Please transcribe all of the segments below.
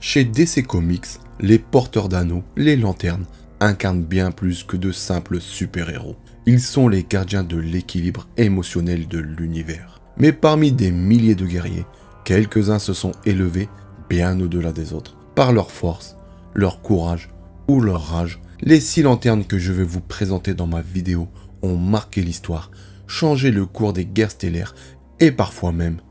Chez DC Comics, les porteurs d'anneaux, les lanternes, incarnent bien plus que de simples super-héros. Ils sont les gardiens de l'équilibre émotionnel de l'univers. Mais parmi des milliers de guerriers, quelques-uns se sont élevés bien au-delà des autres. Par leur force, leur courage ou leur rage, les 6 lanternes que je vais vous présenter dans ma vidéo ont marqué l'histoire, changé le cours des guerres stellaires et parfois même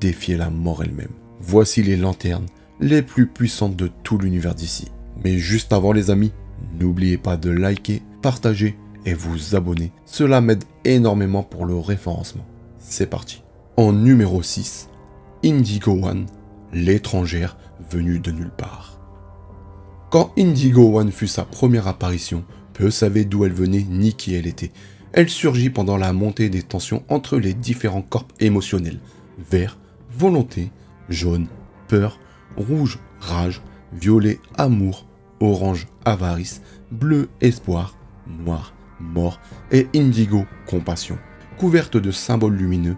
défié la mort elle-même. Voici les lanternes les plus puissantes de tout l'univers d'ici. Mais juste avant les amis, n'oubliez pas de liker, partager et vous abonner. Cela m'aide énormément pour le référencement. C'est parti. En numéro 6, Indigo One, l'étrangère venue de nulle part. Quand Indigo One fut sa première apparition, peu savaient d'où elle venait ni qui elle était. Elle surgit pendant la montée des tensions entre les différents corps émotionnels. Vert, volonté, jaune, peur, rouge, rage, violet, amour, orange, avarice, bleu, espoir, noir, mort et indigo, compassion. Couverte de symboles lumineux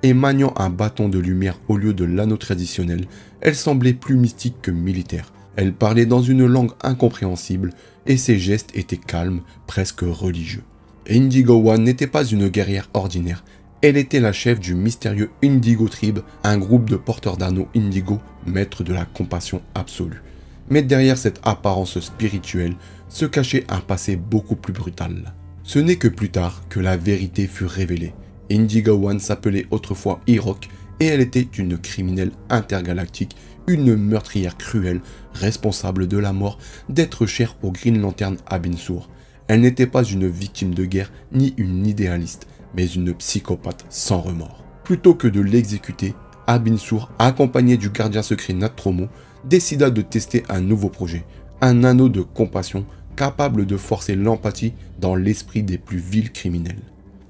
et maniant un bâton de lumière au lieu de l'anneau traditionnel, elle semblait plus mystique que militaire. Elle parlait dans une langue incompréhensible et ses gestes étaient calmes, presque religieux. Indigo One n'était pas une guerrière ordinaire. Elle était la chef du mystérieux Indigo Tribe, un groupe de porteurs d'anneaux indigo, maîtres de la compassion absolue. Mais derrière cette apparence spirituelle se cachait un passé beaucoup plus brutal. Ce n'est que plus tard que la vérité fut révélée. Indigo One s'appelait autrefois Irok et elle était une criminelle intergalactique, une meurtrière cruelle, responsable de la mort d'êtres chers au Green Lantern Abin Sur. Elle n'était pas une victime de guerre ni une idéaliste, mais une psychopathe sans remords. Plutôt que de l'exécuter, Abin Sur, accompagné du gardien secret Natromo, décida de tester un nouveau projet, un anneau de compassion capable de forcer l'empathie dans l'esprit des plus vils criminels.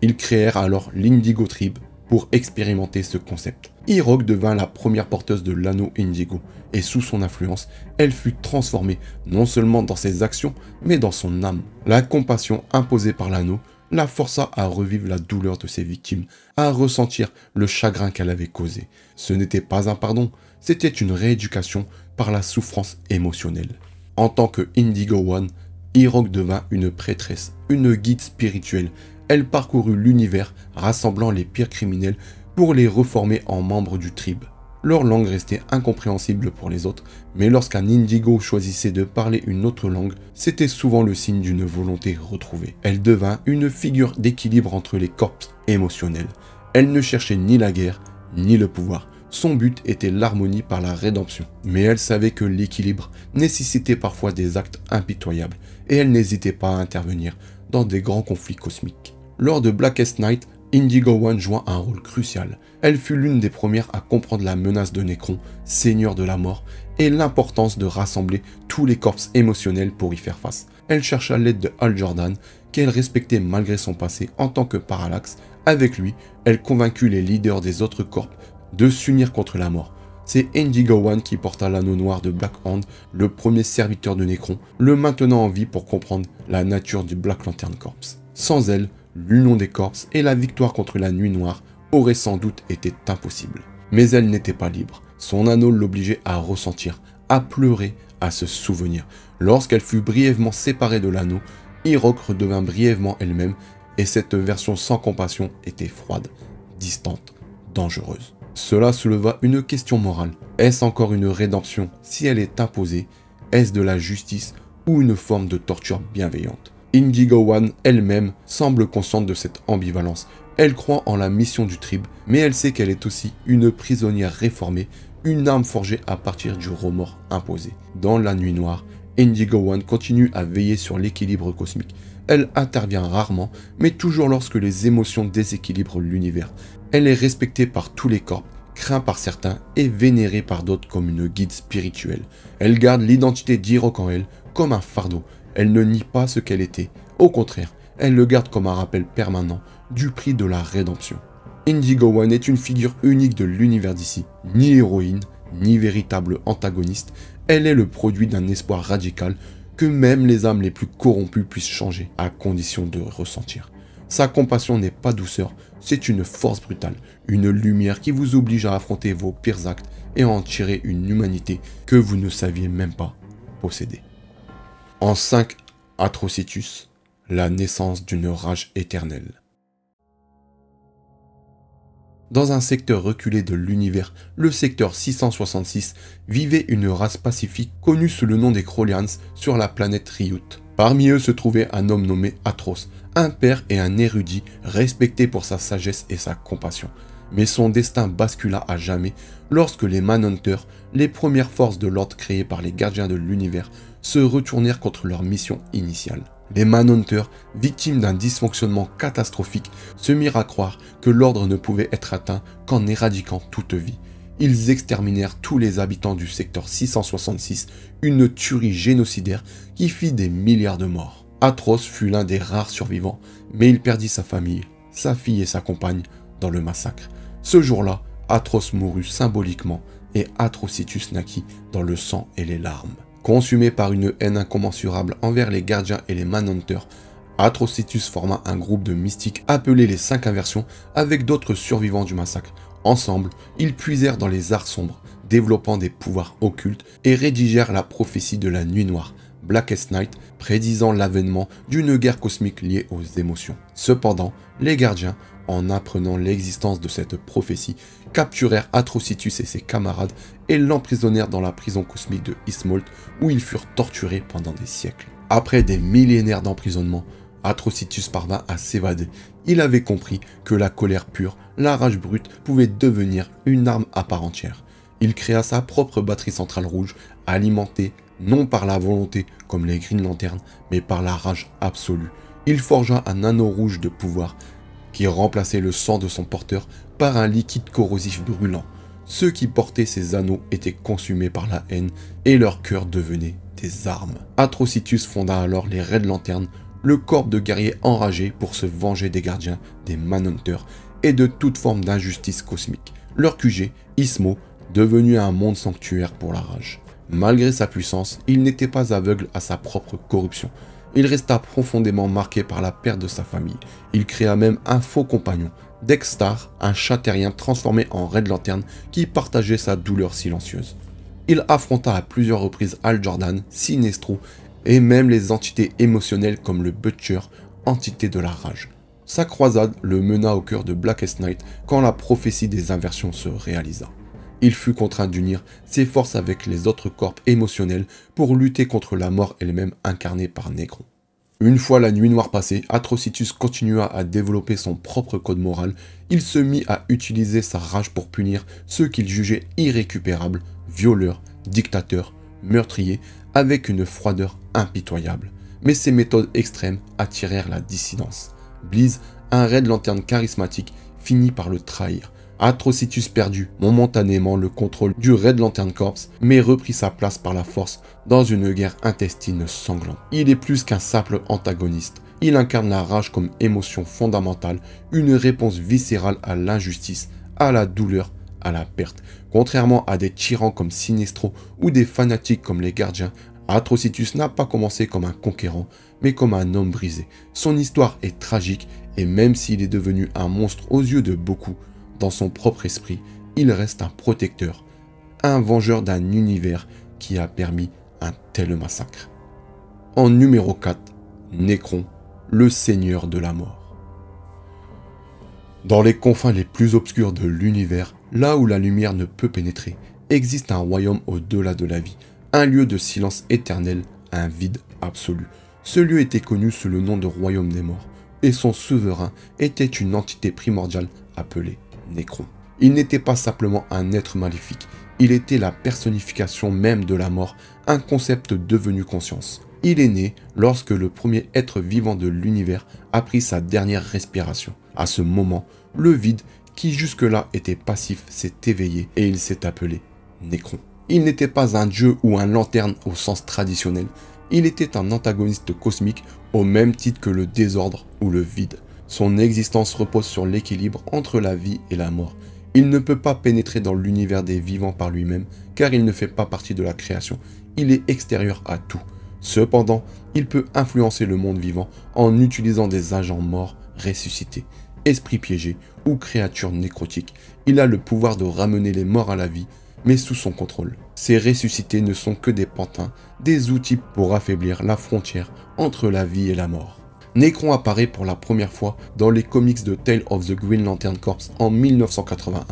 Ils créèrent alors l'Indigo Tribe pour expérimenter ce concept. Irok devint la première porteuse de l'anneau Indigo, et sous son influence, elle fut transformée non seulement dans ses actions, mais dans son âme. La compassion imposée par l'anneau la força à revivre la douleur de ses victimes, à ressentir le chagrin qu'elle avait causé. Ce n'était pas un pardon, c'était une rééducation par la souffrance émotionnelle. En tant que Indigo One, Irok devint une prêtresse, une guide spirituelle. Elle parcourut l'univers, rassemblant les pires criminels pour les reformer en membres du Tribe. Leur langue restait incompréhensible pour les autres, mais lorsqu'un Indigo choisissait de parler une autre langue, c'était souvent le signe d'une volonté retrouvée. Elle devint une figure d'équilibre entre les corps émotionnels. Elle ne cherchait ni la guerre, ni le pouvoir. Son but était l'harmonie par la rédemption. Mais elle savait que l'équilibre nécessitait parfois des actes impitoyables, et elle n'hésitait pas à intervenir dans des grands conflits cosmiques. Lors de Blackest Night, Indigo One joua un rôle crucial. Elle fut l'une des premières à comprendre la menace de Nekron, seigneur de la mort, et l'importance de rassembler tous les corps émotionnels pour y faire face. Elle chercha l'aide de Hal Jordan, qu'elle respectait malgré son passé en tant que Parallax. Avec lui, elle convaincut les leaders des autres corps de s'unir contre la mort. C'est Indigo One qui porta l'anneau noir de Black Hand, le premier serviteur de Nekron, le maintenant en vie pour comprendre la nature du Black Lantern Corps. Sans elle, l'union des corps et la victoire contre la nuit noire auraient sans doute été impossibles. Mais elle n'était pas libre. Son anneau l'obligeait à ressentir, à pleurer, à se souvenir. Lorsqu'elle fut brièvement séparée de l'anneau, Irok redevint brièvement elle-même, et cette version sans compassion était froide, distante, dangereuse. Cela souleva une question morale. Est-ce encore une rédemption si elle est imposée? Est-ce de la justice ou une forme de torture bienveillante? Indigo One elle-même semble consciente de cette ambivalence. Elle croit en la mission du Tribe, mais elle sait qu'elle est aussi une prisonnière réformée, une arme forgée à partir du remords imposé. Dans la nuit noire, Indigo One continue à veiller sur l'équilibre cosmique. Elle intervient rarement, mais toujours lorsque les émotions déséquilibrent l'univers. Elle est respectée par tous les corps, crainte par certains et vénérée par d'autres comme une guide spirituelle. Elle garde l'identité d'Irok en elle comme un fardeau. Elle ne nie pas ce qu'elle était. Au contraire, elle le garde comme un rappel permanent du prix de la rédemption. Indigo One est une figure unique de l'univers d'ici. Ni héroïne, ni véritable antagoniste, elle est le produit d'un espoir radical que même les âmes les plus corrompues puissent changer, à condition de ressentir. Sa compassion n'est pas douceur, c'est une force brutale, une lumière qui vous oblige à affronter vos pires actes et à en tirer une humanité que vous ne saviez même pas posséder. En 5, Atrocitus, la naissance d'une rage éternelle. Dans un secteur reculé de l'univers, le secteur 666, vivait une race pacifique connue sous le nom des Crolians sur la planète Ryut. Parmi eux se trouvait un homme nommé Atros, un père et un érudit respecté pour sa sagesse et sa compassion. Mais son destin bascula à jamais lorsque les Manhunters, les premières forces de l'ordre créées par les gardiens de l'univers, se retournèrent contre leur mission initiale. Les Manhunters, victimes d'un dysfonctionnement catastrophique, se mirent à croire que l'ordre ne pouvait être atteint qu'en éradiquant toute vie. Ils exterminèrent tous les habitants du secteur 666, une tuerie génocidaire qui fit des milliards de morts. Atros fut l'un des rares survivants, mais il perdit sa famille, sa fille et sa compagne dans le massacre. Ce jour-là, Atros mourut symboliquement et Atrocitus naquit dans le sang et les larmes. Consumé par une haine incommensurable envers les gardiens et les Manhunters, Atrocitus forma un groupe de mystiques appelé les 5 Inversions avec d'autres survivants du massacre. Ensemble, ils puisèrent dans les arts sombres, développant des pouvoirs occultes et rédigèrent la prophétie de la nuit noire, Blackest Night, prédisant l'avènement d'une guerre cosmique liée aux émotions. Cependant, les gardiens, en apprenant l'existence de cette prophétie, capturèrent Atrocitus et ses camarades et l'emprisonnèrent dans la prison cosmique de Ismolt où ils furent torturés pendant des siècles. Après des millénaires d'emprisonnement, Atrocitus parvint à s'évader. Il avait compris que la colère pure, la rage brute, pouvait devenir une arme à part entière. Il créa sa propre batterie centrale rouge, alimentée non par la volonté comme les Green Lanterns, mais par la rage absolue. Il forgea un anneau rouge de pouvoir qui remplaçait le sang de son porteur par un liquide corrosif brûlant. Ceux qui portaient ces anneaux étaient consumés par la haine et leur cœur devenait des armes. Atrocitus fonda alors les Red Lanterns, le corps de guerriers enragés pour se venger des gardiens, des Manhunters et de toute forme d'injustice cosmique. Leur QG, Ismo, devenu un monde sanctuaire pour la rage. Malgré sa puissance, il n'était pas aveugle à sa propre corruption. Il resta profondément marqué par la perte de sa famille. Il créa même un faux compagnon, Dexstar, un chat terrien transformé en Red Lantern qui partageait sa douleur silencieuse. Il affronta à plusieurs reprises Hal Jordan, Sinestro et même les entités émotionnelles comme le Butcher, entité de la rage. Sa croisade le mena au cœur de Blackest Night quand la prophétie des inversions se réalisa. Il fut contraint d'unir ses forces avec les autres corps émotionnels pour lutter contre la mort elle-même incarnée par Nécron. Une fois la nuit noire passée, Atrocitus continua à développer son propre code moral. Il se mit à utiliser sa rage pour punir ceux qu'il jugeait irrécupérables, violeurs, dictateurs, meurtriers, avec une froideur impitoyable. Mais ces méthodes extrêmes attirèrent la dissidence. Bleez, un Red Lantern charismatique, finit par le trahir. Atrocitus perdut momentanément le contrôle du Red Lantern Corps, mais reprit sa place par la force dans une guerre intestine sanglante. Il est plus qu'un simple antagoniste. Il incarne la rage comme émotion fondamentale, une réponse viscérale à l'injustice, à la douleur, à la perte. Contrairement à des tyrans comme Sinestro ou des fanatiques comme les gardiens, Atrocitus n'a pas commencé comme un conquérant, mais comme un homme brisé. Son histoire est tragique, et même s'il est devenu un monstre aux yeux de beaucoup, dans son propre esprit, il reste un protecteur, un vengeur d'un univers qui a permis un tel massacre. En numéro 4, Nécron, le seigneur de la mort. Dans les confins les plus obscurs de l'univers, là où la lumière ne peut pénétrer, existe un royaume au-delà de la vie, un lieu de silence éternel, un vide absolu. Ce lieu était connu sous le nom de royaume des morts, et son souverain était une entité primordiale appelée Nécron. Il n'était pas simplement un être maléfique, il était la personnification même de la mort, un concept devenu conscience. Il est né lorsque le premier être vivant de l'univers a pris sa dernière respiration. À ce moment, le vide, qui jusque-là était passif, s'est éveillé et il s'est appelé Nécron. Il n'était pas un dieu ou un lanterne au sens traditionnel, il était un antagoniste cosmique au même titre que le désordre ou le vide. Son existence repose sur l'équilibre entre la vie et la mort. Il ne peut pas pénétrer dans l'univers des vivants par lui-même, car il ne fait pas partie de la création. Il est extérieur à tout. Cependant, il peut influencer le monde vivant en utilisant des agents morts, ressuscité. Esprit piégé ou créature nécrotique, il a le pouvoir de ramener les morts à la vie, mais sous son contrôle. Ces ressuscités ne sont que des pantins, des outils pour affaiblir la frontière entre la vie et la mort. Nécron apparaît pour la première fois dans les comics de Tale of the Green Lantern Corps en 1981.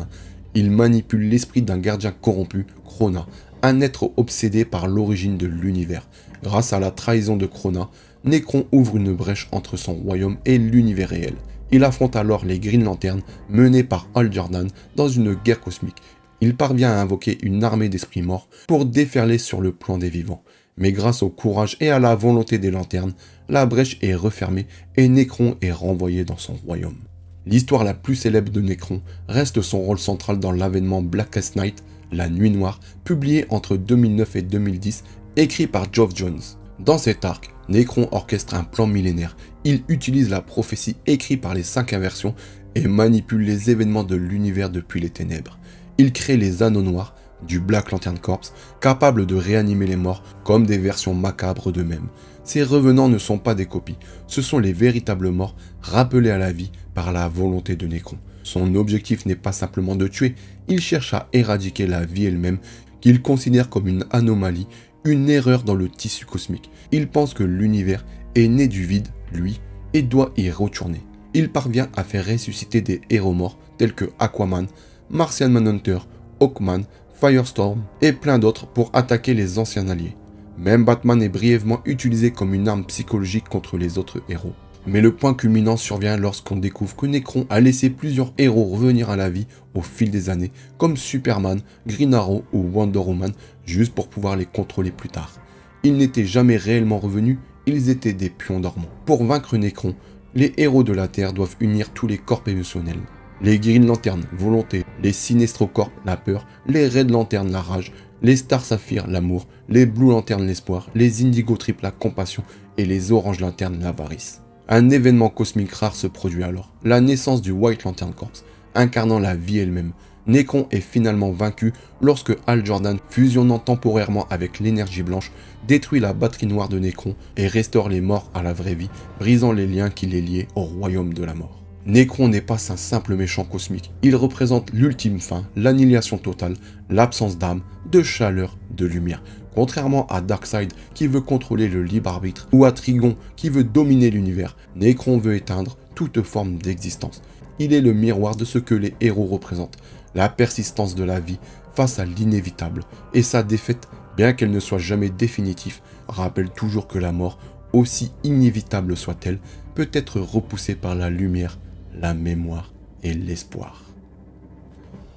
Il manipule l'esprit d'un gardien corrompu, Krona, un être obsédé par l'origine de l'univers. Grâce à la trahison de Krona, Nécron ouvre une brèche entre son royaume et l'univers réel. Il affronte alors les Green Lantern menés par Hal Jordan dans une guerre cosmique. Il parvient à invoquer une armée d'esprits morts pour déferler sur le plan des vivants. Mais grâce au courage et à la volonté des lanternes, la brèche est refermée et Nécron est renvoyé dans son royaume. L'histoire la plus célèbre de Nécron reste son rôle central dans l'avènement Blackest Night, la Nuit Noire, publié entre 2009 et 2010, écrit par Geoff Johns. Dans cet arc, Nécron orchestre un plan millénaire. Il utilise la prophétie écrite par les 5 inversions et manipule les événements de l'univers depuis les ténèbres. Il crée les Anneaux Noirs du Black Lantern Corps, capables de réanimer les morts comme des versions macabres d'eux-mêmes. Ces revenants ne sont pas des copies, ce sont les véritables morts rappelés à la vie par la volonté de Nécron. Son objectif n'est pas simplement de tuer, il cherche à éradiquer la vie elle-même, qu'il considère comme une anomalie, une erreur dans le tissu cosmique. Il pense que l'univers est né du vide, lui, et doit y retourner. Il parvient à faire ressusciter des héros morts tels que Aquaman, Martian Manhunter, Hawkman, Firestorm et plein d'autres pour attaquer les anciens alliés. Même Batman est brièvement utilisé comme une arme psychologique contre les autres héros. Mais le point culminant survient lorsqu'on découvre que Nécron a laissé plusieurs héros revenir à la vie au fil des années, comme Superman, Green Arrow ou Wonder Woman, juste pour pouvoir les contrôler plus tard. Ils n'étaient jamais réellement revenus, ils étaient des pions dormants. Pour vaincre Nécron, les héros de la Terre doivent unir tous les corps émotionnels. Les Green Lantern, volonté, les Sinestro Corps, la peur, les Red Lantern, la rage, les Star Sapphire, l'amour, les Blue Lantern, l'espoir, les Indigo Triple, la compassion et les Orange Lantern, l'avarice. Un événement cosmique rare se produit alors, la naissance du White Lantern Corps, incarnant la vie elle-même. Nécron est finalement vaincu lorsque Hal Jordan, fusionnant temporairement avec l'énergie blanche, détruit la batterie noire de Nécron et restaure les morts à la vraie vie, brisant les liens qui les liaient au royaume de la mort. Nécron n'est pas un simple méchant cosmique, il représente l'ultime fin, l'annihilation totale, l'absence d'âme, de chaleur, de lumière. Contrairement à Darkseid qui veut contrôler le libre arbitre ou à Trigon qui veut dominer l'univers, Nécron veut éteindre toute forme d'existence. Il est le miroir de ce que les héros représentent, la persistance de la vie face à l'inévitable, et sa défaite, bien qu'elle ne soit jamais définitive, rappelle toujours que la mort, aussi inévitable soit-elle, peut être repoussée par la lumière, la mémoire et l'espoir.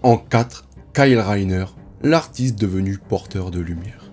En 4, Kyle Rayner, l'artiste devenu porteur de lumière.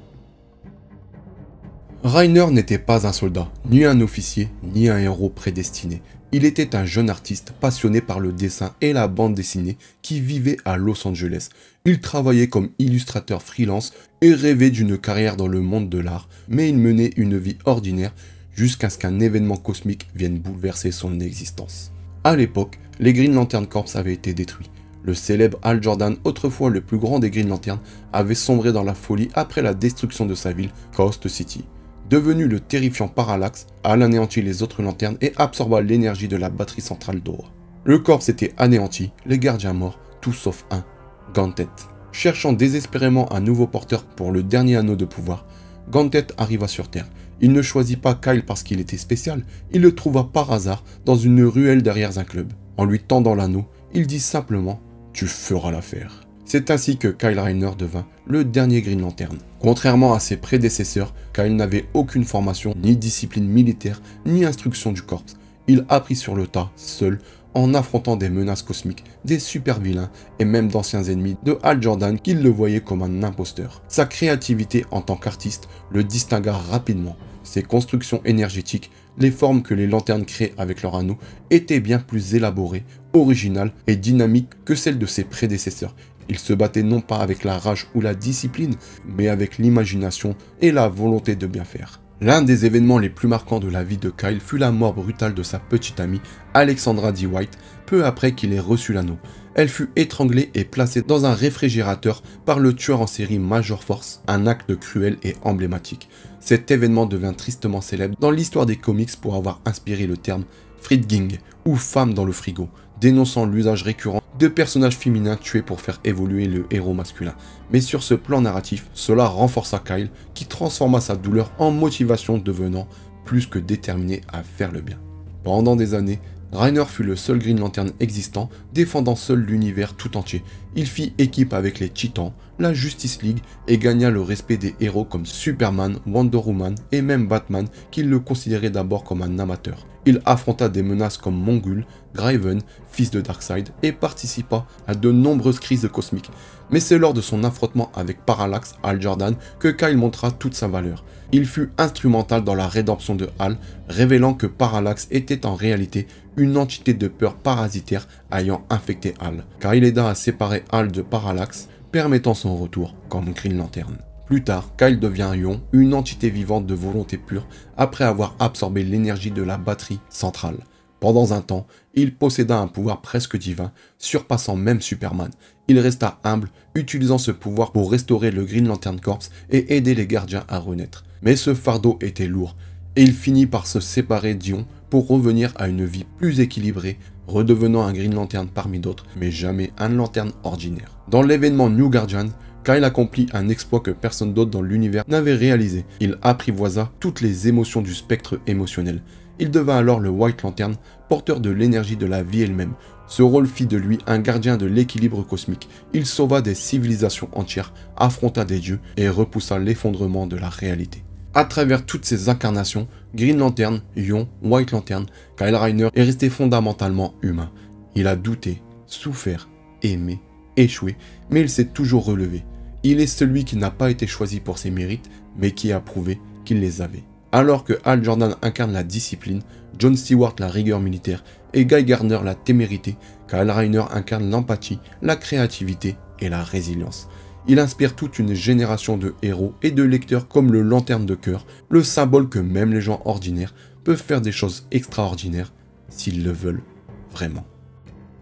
Rayner n'était pas un soldat, ni un officier, ni un héros prédestiné. Il était un jeune artiste passionné par le dessin et la bande dessinée qui vivait à Los Angeles. Il travaillait comme illustrateur freelance et rêvait d'une carrière dans le monde de l'art, mais il menait une vie ordinaire jusqu'à ce qu'un événement cosmique vienne bouleverser son existence. À l'époque, les Green Lantern Corps avaient été détruits. Le célèbre Hal Jordan, autrefois le plus grand des Green Lantern, avait sombré dans la folie après la destruction de sa ville, Coast City. Devenu le terrifiant Parallax, Hal anéantit les autres lanternes et absorba l'énergie de la batterie centrale d'Aura. Le corps s'était anéanti, les gardiens morts, tout sauf un, Ganthet. Cherchant désespérément un nouveau porteur pour le dernier anneau de pouvoir, Ganthet arriva sur Terre. Il ne choisit pas Kyle parce qu'il était spécial, il le trouva par hasard dans une ruelle derrière un club. En lui tendant l'anneau, il dit simplement « Tu feras l'affaire ». C'est ainsi que Kyle Rayner devint le dernier Green Lantern. Contrairement à ses prédécesseurs, Kyle n'avait aucune formation, ni discipline militaire, ni instruction du corps. Il apprit sur le tas, seul, en affrontant des menaces cosmiques, des super vilains et même d'anciens ennemis de Hal Jordan qui le voyaient comme un imposteur. Sa créativité en tant qu'artiste le distingua rapidement. Ses constructions énergétiques, les formes que les lanternes créaient avec leurs anneaux, étaient bien plus élaborées, originales et dynamiques que celles de ses prédécesseurs. Il se battait non pas avec la rage ou la discipline, mais avec l'imagination et la volonté de bien faire. L'un des événements les plus marquants de la vie de Kyle fut la mort brutale de sa petite amie, Alexandra D. White, peu après qu'il ait reçu l'anneau. Elle fut étranglée et placée dans un réfrigérateur par le tueur en série Major Force, un acte cruel et emblématique. Cet événement devint tristement célèbre dans l'histoire des comics pour avoir inspiré le terme Friedging ou Femme dans le frigo, dénonçant l'usage récurrent de personnages féminins tués pour faire évoluer le héros masculin. Mais sur ce plan narratif, cela renforça Kyle, qui transforma sa douleur en motivation, devenant plus que déterminé à faire le bien. Pendant des années, Reiner fut le seul Green Lantern existant, défendant seul l'univers tout entier. Il fit équipe avec les Titans, la Justice League et gagna le respect des héros comme Superman, Wonder Woman et même Batman, qui le considéraient d'abord comme un amateur. Il affronta des menaces comme Mongul, Graven, fils de Darkseid, et participa à de nombreuses crises cosmiques. Mais c'est lors de son affrontement avec Parallax, Hal Jordan, que Kyle montra toute sa valeur. Il fut instrumental dans la rédemption de Hal, révélant que Parallax était en réalité une entité de peur parasitaire ayant infecté Hal. Kyle aida à séparer Hal de Parallax, permettant son retour comme Green Lantern. Plus tard, Kyle devient Ion, une entité vivante de volonté pure, après avoir absorbé l'énergie de la batterie centrale. Pendant un temps, il posséda un pouvoir presque divin, surpassant même Superman. Il resta humble, utilisant ce pouvoir pour restaurer le Green Lantern Corps et aider les gardiens à renaître. Mais ce fardeau était lourd, et il finit par se séparer d'Ion pour revenir à une vie plus équilibrée, redevenant un Green Lantern parmi d'autres, mais jamais un lanterne ordinaire. Dans l'événement New Guardian, Kyle accomplit un exploit que personne d'autre dans l'univers n'avait réalisé. Il apprivoisa toutes les émotions du spectre émotionnel. Il devint alors le White Lantern, porteur de l'énergie de la vie elle-même. Ce rôle fit de lui un gardien de l'équilibre cosmique. Il sauva des civilisations entières, affronta des dieux et repoussa l'effondrement de la réalité. À travers toutes ces incarnations, Green Lantern, Ion, White Lantern, Kyle Rayner est resté fondamentalement humain. Il a douté, souffert, aimé, échoué, mais il s'est toujours relevé. Il est celui qui n'a pas été choisi pour ses mérites, mais qui a prouvé qu'il les avait. Alors que Hal Jordan incarne la discipline, John Stewart la rigueur militaire et Guy Gardner la témérité, Kyle Rayner incarne l'empathie, la créativité et la résilience. Il inspire toute une génération de héros et de lecteurs comme le lanterne de cœur, le symbole que même les gens ordinaires peuvent faire des choses extraordinaires s'ils le veulent vraiment.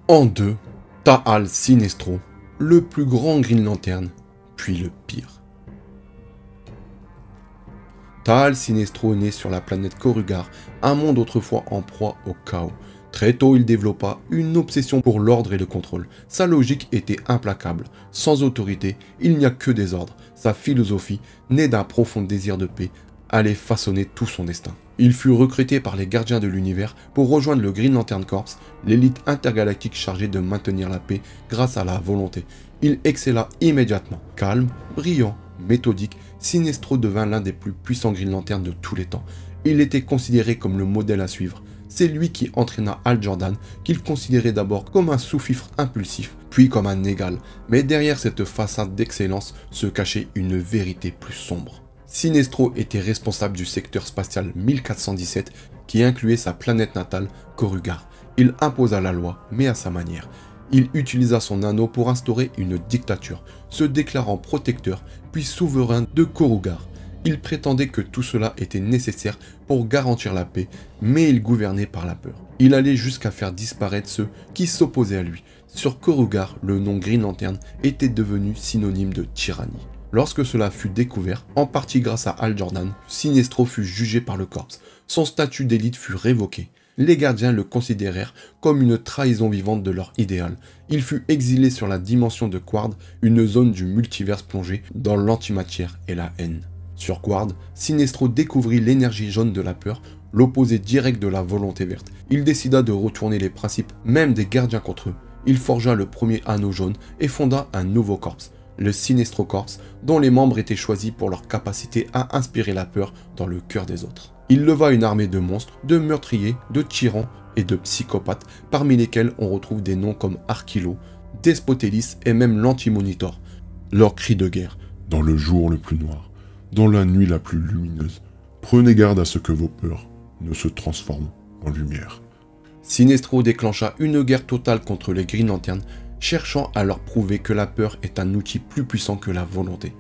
En deux, Tahal Sinestro, le plus grand Green Lantern, puis le pire. Tahal Sinestro naît sur la planète Korugar, un monde autrefois en proie au chaos. Très tôt, il développa une obsession pour l'ordre et le contrôle. Sa logique était implacable. Sans autorité, il n'y a que des ordres. Sa philosophie, née d'un profond désir de paix, allait façonner tout son destin. Il fut recruté par les gardiens de l'univers pour rejoindre le Green Lantern Corps, l'élite intergalactique chargée de maintenir la paix grâce à la volonté. Il excella immédiatement. Calme, brillant, méthodique, Sinestro devint l'un des plus puissants Green Lantern de tous les temps. Il était considéré comme le modèle à suivre. C'est lui qui entraîna Hal Jordan, qu'il considérait d'abord comme un sous-fifre impulsif, puis comme un égal. Mais derrière cette façade d'excellence se cachait une vérité plus sombre. Sinestro était responsable du secteur spatial 1417, qui incluait sa planète natale, Korugar. Il imposa la loi, mais à sa manière. Il utilisa son anneau pour instaurer une dictature, se déclarant protecteur, puis souverain de Korugar. Il prétendait que tout cela était nécessaire pour garantir la paix, mais il gouvernait par la peur. Il allait jusqu'à faire disparaître ceux qui s'opposaient à lui. Sur Korugar, le nom Green Lantern était devenu synonyme de tyrannie. Lorsque cela fut découvert, en partie grâce à Hal Jordan, Sinestro fut jugé par le Corps. Son statut d'élite fut révoqué. Les gardiens le considérèrent comme une trahison vivante de leur idéal. Il fut exilé sur la dimension de Quard, une zone du multiverse plongée dans l'antimatière et la haine. Sur Quard, Sinestro découvrit l'énergie jaune de la peur, l'opposé direct de la volonté verte. Il décida de retourner les principes même des gardiens contre eux. Il forgea le premier anneau jaune et fonda un nouveau corps, le Sinestro Corps, dont les membres étaient choisis pour leur capacité à inspirer la peur dans le cœur des autres. Il leva une armée de monstres, de meurtriers, de tyrans et de psychopathes, parmi lesquels on retrouve des noms comme Archilo, Despotélis et même l'Anti-Monitor. Leur cri de guerre: dans le jour le plus noir, dans la nuit la plus lumineuse, prenez garde à ce que vos peurs ne se transforment en lumière. Sinestro déclencha une guerre totale contre les Green Lantern, cherchant à leur prouver que la peur est un outil plus puissant que la volonté.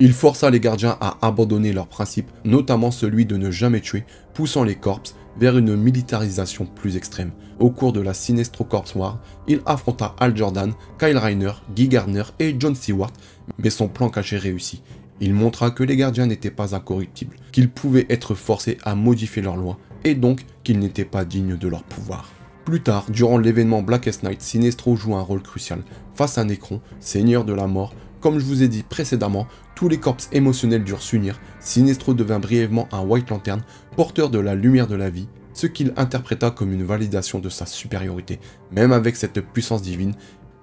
Il força les gardiens à abandonner leurs principes, notamment celui de ne jamais tuer, poussant les corps vers une militarisation plus extrême. Au cours de la Sinestro Corps War, il affronta Hal Jordan, Kyle Rayner, Guy Gardner et John Stewart, mais son plan caché réussit. Il montra que les gardiens n'étaient pas incorruptibles, qu'ils pouvaient être forcés à modifier leurs lois et donc qu'il n'était pas digne de leur pouvoir. Plus tard, durant l'événement Blackest Night, Sinestro joue un rôle crucial. Face à Necron, seigneur de la mort, comme je vous ai dit précédemment, tous les corps émotionnels durent s'unir. Sinestro devint brièvement un White Lantern, porteur de la lumière de la vie, ce qu'il interpréta comme une validation de sa supériorité. Même avec cette puissance divine,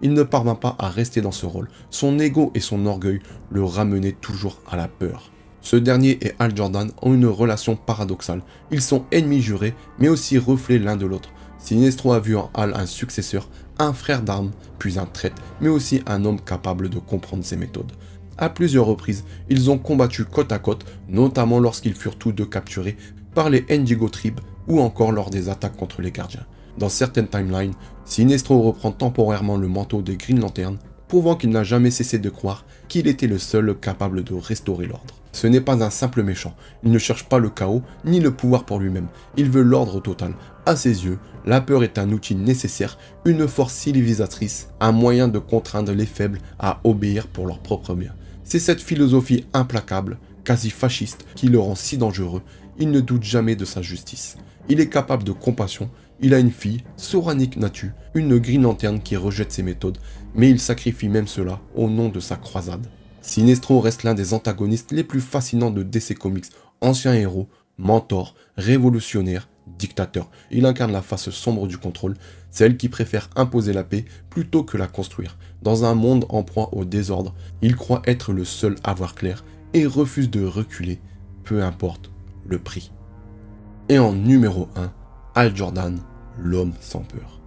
il ne parvint pas à rester dans ce rôle. Son ego et son orgueil le ramenaient toujours à la peur. Ce dernier et Hal Jordan ont une relation paradoxale. Ils sont ennemis jurés, mais aussi reflets l'un de l'autre. Sinestro a vu en Hal un successeur, un frère d'armes, puis un traître, mais aussi un homme capable de comprendre ses méthodes. À plusieurs reprises, ils ont combattu côte à côte, notamment lorsqu'ils furent tous deux capturés par les Indigo Tribe ou encore lors des attaques contre les gardiens. Dans certaines timelines, Sinestro reprend temporairement le manteau des Green Lantern, prouvant qu'il n'a jamais cessé de croire qu'il était le seul capable de restaurer l'ordre. Ce n'est pas un simple méchant, il ne cherche pas le chaos ni le pouvoir pour lui-même, il veut l'ordre total. À ses yeux, la peur est un outil nécessaire, une force civilisatrice, un moyen de contraindre les faibles à obéir pour leur propre bien. C'est cette philosophie implacable, quasi fasciste, qui le rend si dangereux, il ne doute jamais de sa justice. Il est capable de compassion, il a une fille, Soranik Natu, une Green Lantern qui rejette ses méthodes, mais il sacrifie même cela au nom de sa croisade. Sinestro reste l'un des antagonistes les plus fascinants de DC Comics, ancien héros, mentor, révolutionnaire, dictateur. Il incarne la face sombre du contrôle, celle qui préfère imposer la paix plutôt que la construire. Dans un monde en proie au désordre, il croit être le seul à voir clair et refuse de reculer, peu importe le prix. Et en numéro 1, Hal Jordan, l'homme sans peur.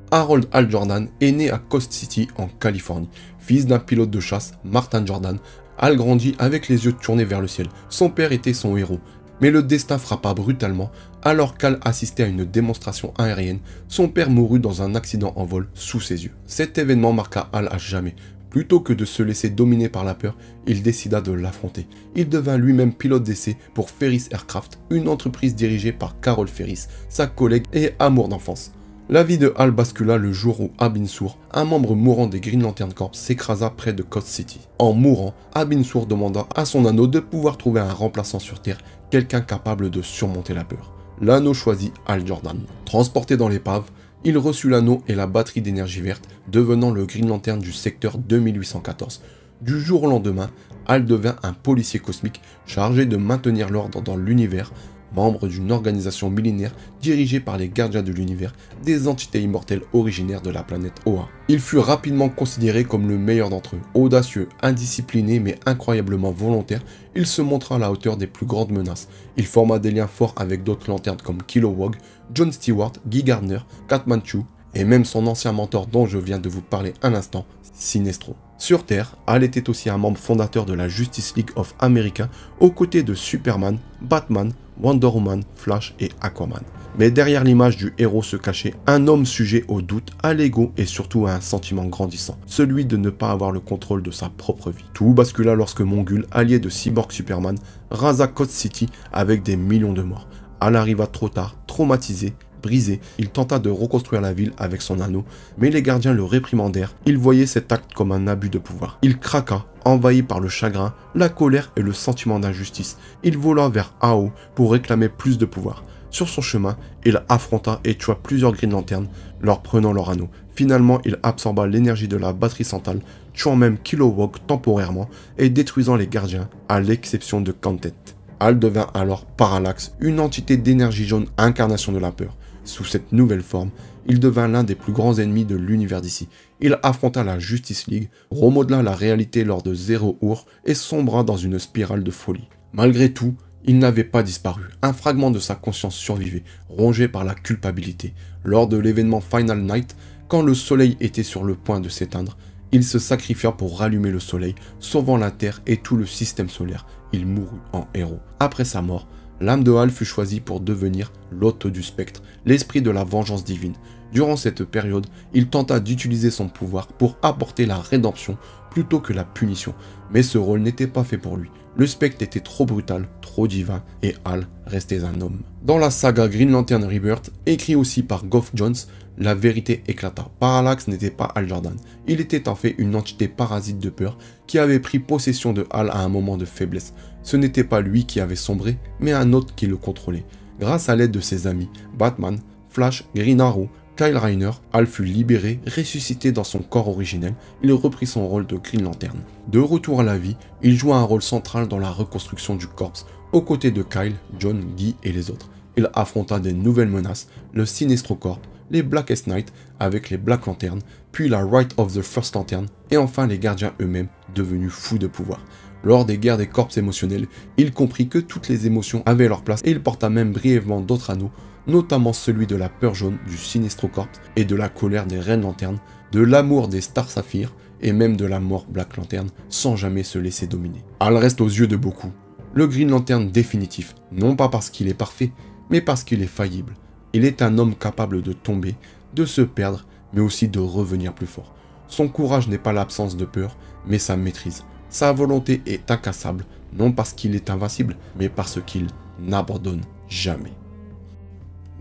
Harold Hal Jordan est né à Coast City en Californie. Fils d'un pilote de chasse, Martin Jordan, Hal grandit avec les yeux tournés vers le ciel. Son père était son héros. Mais le destin frappa brutalement. Alors qu'Hal assistait à une démonstration aérienne, son père mourut dans un accident en vol sous ses yeux. Cet événement marqua Hal à jamais. Plutôt que de se laisser dominer par la peur, il décida de l'affronter. Il devint lui-même pilote d'essai pour Ferris Aircraft, une entreprise dirigée par Carol Ferris, sa collègue et amour d'enfance. La vie de Hal bascula le jour où Abin Sur, un membre mourant des Green Lantern Corps, s'écrasa près de Coast City. En mourant, Abin Sur demanda à son anneau de pouvoir trouver un remplaçant sur Terre, quelqu'un capable de surmonter la peur. L'anneau choisit Hal Jordan. Transporté dans l'épave, il reçut l'anneau et la batterie d'énergie verte, devenant le Green Lantern du secteur 2814. Du jour au lendemain, Hal devint un policier cosmique chargé de maintenir l'ordre dans l'univers, membre d'une organisation millénaire dirigée par les gardiens de l'univers, des entités immortelles originaires de la planète Oa. Il fut rapidement considéré comme le meilleur d'entre eux. Audacieux, indiscipliné mais incroyablement volontaire, il se montra à la hauteur des plus grandes menaces. Il forma des liens forts avec d'autres lanternes comme Kilowog, John Stewart, Guy Gardner, Catman Chu, et même son ancien mentor dont je viens de vous parler un instant, Sinestro. Sur Terre, Hal était aussi un membre fondateur de la Justice League of America, aux côtés de Superman, Batman, Wonder Woman, Flash et Aquaman. Mais derrière l'image du héros se cachait un homme sujet au doute, à l'ego et surtout à un sentiment grandissant, celui de ne pas avoir le contrôle de sa propre vie. Tout bascula lorsque Mongul, allié de Cyborg Superman, rasa Coast City avec des millions de morts. Hal arriva trop tard, traumatisé, brisé, il tenta de reconstruire la ville avec son anneau, mais les gardiens le réprimandèrent, il voyait cet acte comme un abus de pouvoir. Il craqua, envahi par le chagrin, la colère et le sentiment d'injustice. Il vola vers Ao pour réclamer plus de pouvoir. Sur son chemin, il affronta et tua plusieurs Green Lantern, leur prenant leur anneau. Finalement, il absorba l'énergie de la batterie centrale, tuant même Kilowog temporairement et détruisant les gardiens, à l'exception de Quantet. Hal devint alors Parallax, une entité d'énergie jaune incarnation de la peur. Sous cette nouvelle forme, il devint l'un des plus grands ennemis de l'univers d'ici. Il affronta la Justice League, remodela la réalité lors de Zero Hour et sombra dans une spirale de folie. Malgré tout, il n'avait pas disparu. Un fragment de sa conscience survivait, rongé par la culpabilité. Lors de l'événement Final Night, quand le soleil était sur le point de s'éteindre, il se sacrifia pour rallumer le soleil, sauvant la Terre et tout le système solaire. Il mourut en héros. Après sa mort, l'âme de Hal fut choisie pour devenir l'hôte du spectre, l'esprit de la vengeance divine. Durant cette période, il tenta d'utiliser son pouvoir pour apporter la rédemption plutôt que la punition. Mais ce rôle n'était pas fait pour lui. Le spectre était trop brutal, trop divin, et Hal restait un homme. Dans la saga Green Lantern Rebirth, écrit aussi par Geoff Johns, la vérité éclata. Parallax n'était pas Hal Jordan. Il était en fait une entité parasite de peur qui avait pris possession de Hal à un moment de faiblesse. Ce n'était pas lui qui avait sombré, mais un autre qui le contrôlait. Grâce à l'aide de ses amis, Batman, Flash, Green Arrow, Kyle Rayner, Hal fut libéré, ressuscité dans son corps originel, il reprit son rôle de Green Lantern. De retour à la vie, il joua un rôle central dans la reconstruction du corps, aux côtés de Kyle, John, Guy et les autres. Il affronta des nouvelles menaces, le Sinestro Corps, les Blackest Night avec les Black Lanterns, puis la Right of the First Lantern, et enfin les gardiens eux-mêmes, devenus fous de pouvoir. Lors des guerres des corps émotionnels, il comprit que toutes les émotions avaient leur place et il porta même brièvement d'autres anneaux, notamment celui de la peur jaune du Sinestro Corps et de la colère des Reines Lanternes, de l'amour des Star Sapphire et même de la mort Black Lantern, sans jamais se laisser dominer. Hal reste aux yeux de beaucoup le Green Lantern définitif, non pas parce qu'il est parfait, mais parce qu'il est faillible. Il est un homme capable de tomber, de se perdre, mais aussi de revenir plus fort. Son courage n'est pas l'absence de peur, mais sa maîtrise. Sa volonté est incassable, non parce qu'il est invincible, mais parce qu'il n'abandonne jamais.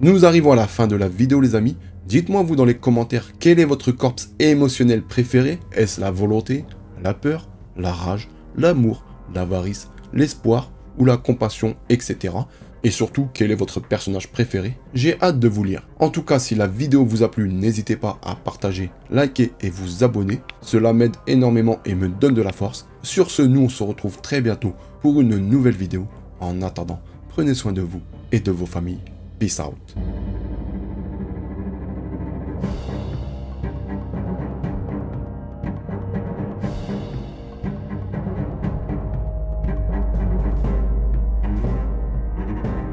Nous arrivons à la fin de la vidéo les amis. Dites-moi vous dans les commentaires quel est votre corps émotionnel préféré. Est-ce la volonté, la peur, la rage, l'amour, l'avarice, l'espoir ou la compassion, etc. Et surtout, quel est votre personnage préféré? J'ai hâte de vous lire. En tout cas, si la vidéo vous a plu, n'hésitez pas à partager, liker et vous abonner. Cela m'aide énormément et me donne de la force. Sur ce, nous on se retrouve très bientôt pour une nouvelle vidéo. En attendant, prenez soin de vous et de vos familles. Peace out.